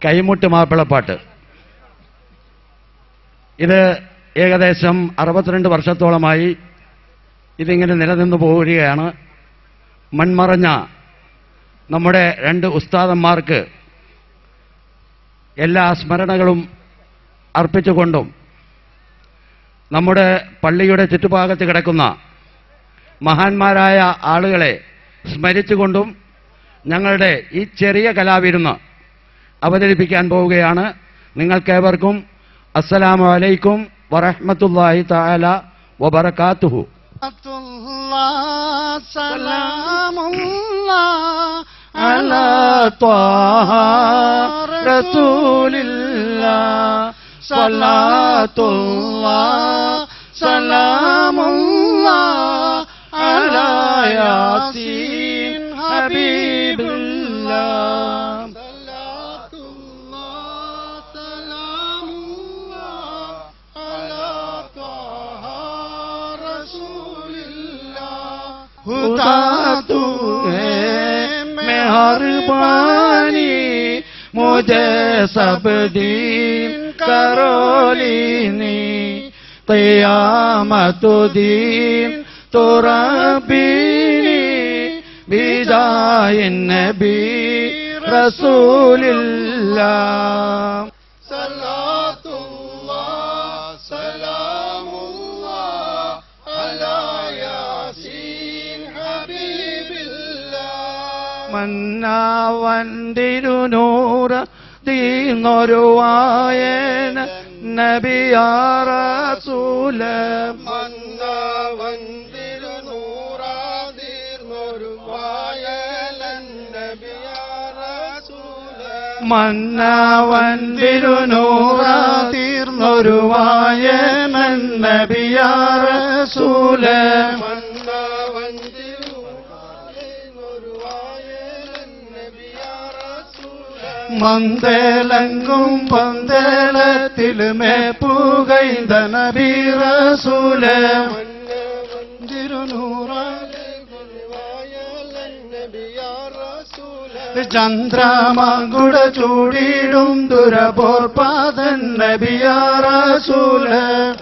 കൈമുട്ട് മാപ്പിളപ്പാട്ട്. ഇത് ഏകദേശം 62 വർഷത്തോളമായി ഇതിങ്ങനെ നിലനിന്നു പോവുകയാണ്. മൺമറഞ്ഞ നമ്മുടെ 2 ഉസ്താദന്മാർക്ക് എല്ലാ സ്മരണകളും അർപ്പിച്ചുകൊണ്ടും നമ്മുടെ പള്ളിയുടെ ചുറ്റുഭാഗത്ത് കിടക്കുന്ന മഹാന്മാരായ ആളുകളെ സ്മരിച്ചുകൊണ്ടും ഞങ്ങളുടെ ഈ ചെറിയ കലാവിരുന്ന് അവതരിപ്പിക്കാൻ പോവുകയാണ്. നിങ്ങൾക്കേവർക്കും അസ്സലാമു അലൈക്കും വറഹ്മത്തുള്ളാഹി തആല വബറകാതുഹു. അലാ ത്വാഹ റസൂലില്ലാഹ് സ്വലാത്തുല്ലാഹ് സലാമുല്ലാഹ് അലാ യാസീൻ ഹബീബുല്ലാഹ് സലാത്തുല്ലാഹ് സലാമുല്ലാഹ് അലാ ത്വാഹ റസൂലില്ലാഹ് ഹുദാ തൂ ഹൈ मेहरबानी मुझे सब दीन करोलीनी क़यामत दीन तो रब्बीनी बिजाय नबी रसूलिल्लाह सलातुल्लाह सलामुल्लाह अला यासीन हबीबिल्लाह മന്നാവന്തിരുനൂറ തീർന്നൊരു വായന നബിയാ റസൂല മന്നാവന്തിരുനൂറ തീർന്നൊരു വായന നബിയാ റസൂല മന്നാവന്തിരുനൂറ തീർന്നൊരു വായന നബിയാ റസൂല മന്ദലങ്കും പന്തലത്തിലുമേ പുകൈന്ത നബി റസൂല ചന്ദ്രമാങ്കുട ചൂടിടും ദുരപോർപാദൻ നബിയാ റസൂല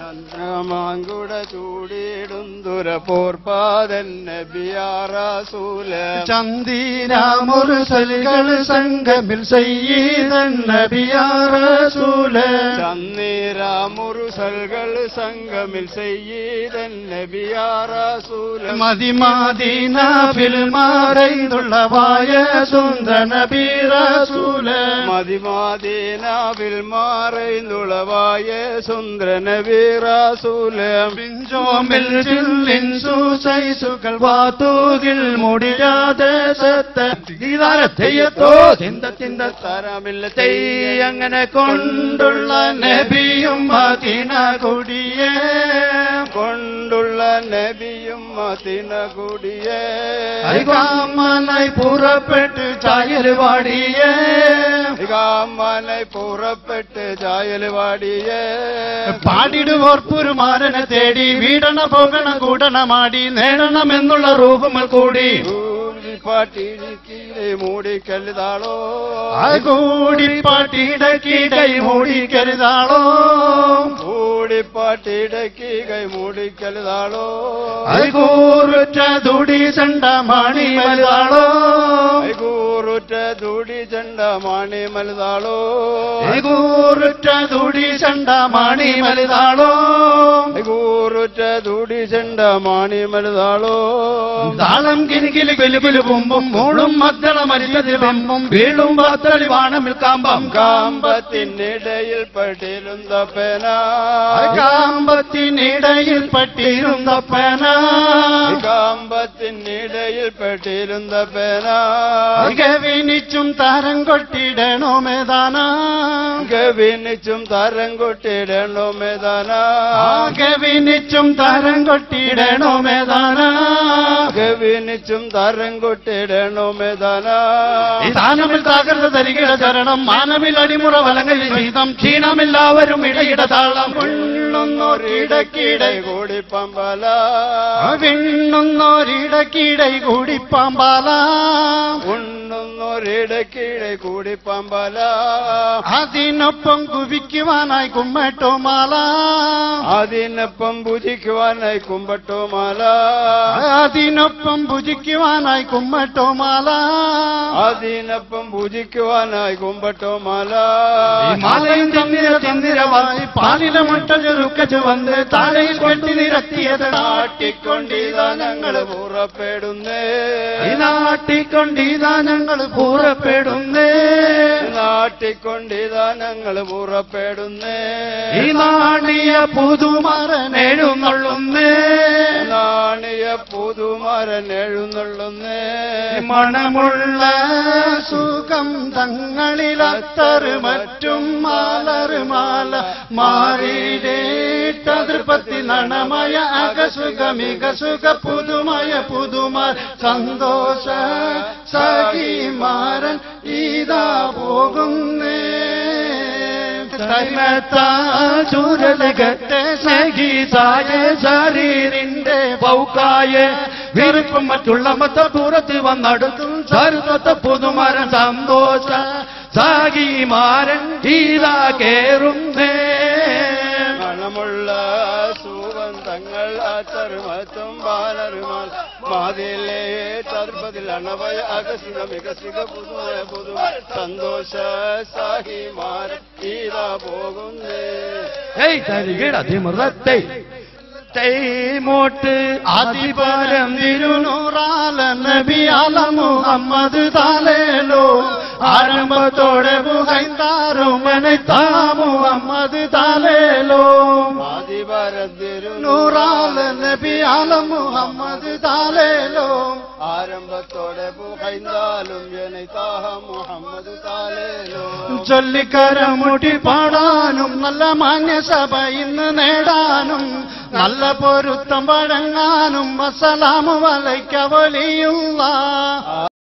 ചന്ദ്രമാങ്കുട ചൂടിടും ദുരപോർപാദൻ നബിയാ റസൂല ചന്ദിരാമുർസലുകൾ സംഗമിൽ സയ്യിദൻ നബിയാ റസൂല ചന്ദിരാമുർസലുകൾ സംഗമിൽ സയ്യിദൻ നബിയാ റസൂല മദിമദീന ഫിൽമാറൈന്നുള്ള വായ സുന്ദര നബി റസൂല മദിമദീന ഫിൽമാറൈന്നുള്ള വായ സുന്ദര നബി റസൂല ബിൻജോമിൽ ജില്ലിൻസു സൈസുകൾ വാതൂതിൽ മുടിയാതെ സത്ത ഗീതാരത്തെയ്യത്തോ ചിന്ത ചിന്ത തരമില്ല തെയ്യ അങ്ങനെ കൊണ്ടുള്ള നബിയും മദീന കൊടിയേ കൊണ്ടുള്ള നബിയും മദീന കൊടിയേ ഐകാമനായി പുറപ്പെട്ട് ചായൽ വാടിയേ ഐകാമനായി പുറപ്പെട്ട് ചായൽ വാടിയേ പാടിടുവോർ പുരുമാരനെ തേടി വീടണ പോകണ കൂടണമാടി നേടണമെന്നുള്ള രൂപങ്ങൾ കൂടി പാട്ടിടക്കീടை മൂടിക്കരുതാളോ കൂടിപ്പാട്ടിടക്കീടை മൂടിക്കരുതാളോ കൂടിപ്പാട്ടിടക്കീടை മൂടിക്കരുതാളോ കൂറുറ്റ ദുടി ചണ്ട മാണി മരുതാളോ കൂറുറ്റ ദുടി ചണ്ട മാണി മരുതാളോ കൂറുറ്റ ദുടി ചണ്ട മാണി മരുതാളോ കൂറുറ്റ ദുടി ചണ്ട മാണി മരുതാളോ താളം കിനിക്കിലി വെലുവിലു കുമ്പും മൂളും മദ്ദള മരിച്ചതിൽ വെമ്പും വീളും വാത്തളി വാണമിൽ കാമ്പം കാമ്പത്തിനിടയിൽ പട്ടിരുന്ന പേന കാമ്പത്തിനിടയിൽ പട്ടിരുന്ന പേന കാമ്പത്തിനിടയിൽ പട്ടിരുന്ന പേന ഗവിനിച്ചും താരം കൊട്ടിടണോ മേദാന ഗവിനിച്ചും താരം കൊട്ടിടണോ മേദാന ഗവിനിച്ചും താരം കൊട്ടിടണോ മേദാന ഗവിനിച്ചും താരം കൊട്ടിടണോ മേദാന സ്ഥാനമിൽ താകർത്ത തരികിട ചരണം മാനമിൽ അടിമുറ വലങ്ങളിൽ ഗീതം ക്ഷീണമില്ലാവരും ഇടയിട താളം വിണ്ണുന്നൊരിടക്കിടை കൂടിപ്പാമ്പാല വിണ്ണുന്നൊരിടക്കിടை കൂടിപ്പാമ്പാല ഉണ്ണുന്ന പോകുന്നൊരിടക്കീഴെ കൂടി പമ്പല അതിനൊപ്പം കുവിക്കുവാനായി കുമ്മട്ടോമാല അതിനൊപ്പം ഭുജിക്കുവാനായി കുമ്പട്ടോമാല അതിനൊപ്പം ഭുജിക്കുവാനായി കുമ്മട്ടോമാല അതിനൊപ്പം ഭുജിക്കുവാനായി കുമ്പട്ടോമാല മാലയും ചന്ദ്രമായി പാലിലെ മുട്ട ചെറുക്കച്ചു വന്ന് താഴയിൽ കൊട്ടി നിരത്തിയത് നാട്ടിക്കൊണ്ടിതാ ഞങ്ങൾ പൂറപ്പെടുന്നേ നാട്ടിക്കൊണ്ടിതാ ഞങ്ങൾ പൂറപ്പെടുന്നേ നാട്ടിക്കൊണ്ടിതാ ഞങ്ങൾ പൂറപ്പെടുന്നേ ഈ നാണിയ പുതുമരൻ എഴുന്നള്ളുന്നേ നാണിയ പുതുമരൻ എഴുന്നള്ളുന്നേ മണമുള്ള സുഗന്ധങ്ങളിലത്തറ് മറ്റും മാലറുമാല മാറിയിട്ടതിർപ്പത്തിൽ നണമയ അകസുഖമിക സുഖ പുതുമയ പുതുമാർ സന്തോഷ സഖിമാരൻ ഇതാ പോകുന്നേ ചൂരലകത്തെ സഖിതായ ശരീരിന്റെ പൗക്കായ വിരുപ്പം മറ്റുള്ള മത്തപുറത്ത് വന്നടുത്തും സർവത്ത പുതുമരൻ സന്തോഷ സഖിമാരൻ ഇതാ കേറുന്നേ മണമുള്ള സുഗന്ധങ്ങൾ ചർമ്മത്തും ബാലരുമാൽ മാതിലേ തർപ്പതിൽ അണവയ അകസിക വികസിക പുതുമയ പുതുമ സന്തോഷ സാഹിമാർ ഇതാ പോകുന്നേ അതിമൃതത്തെ മോട്ട് അതിപരം തിരുനൂറാല നബിയാല മുഹമ്മദ് താലേലോ ആരംഭത്തോടെ പുകൈന്താറുമനൈത്താ മുഹമ്മദ് താലേലോ അതിപരം തിരുനൂറാല നബിയാല മുഹമ്മദ് താലേലോ ആരംഭത്തോടെ പുകൈന്താലും ജനൈതാഹ മുഹമ്മദ് താലേലോ ചൊല്ലിക്കരമുട്ടി പാടാനും നല്ല മാന്യസഭ ഇന്ന് നേടാനും നല്ല പൊരുത്തം വഴങ്ങാനും അസ്സലാമു അലൈക വലിയുള്ള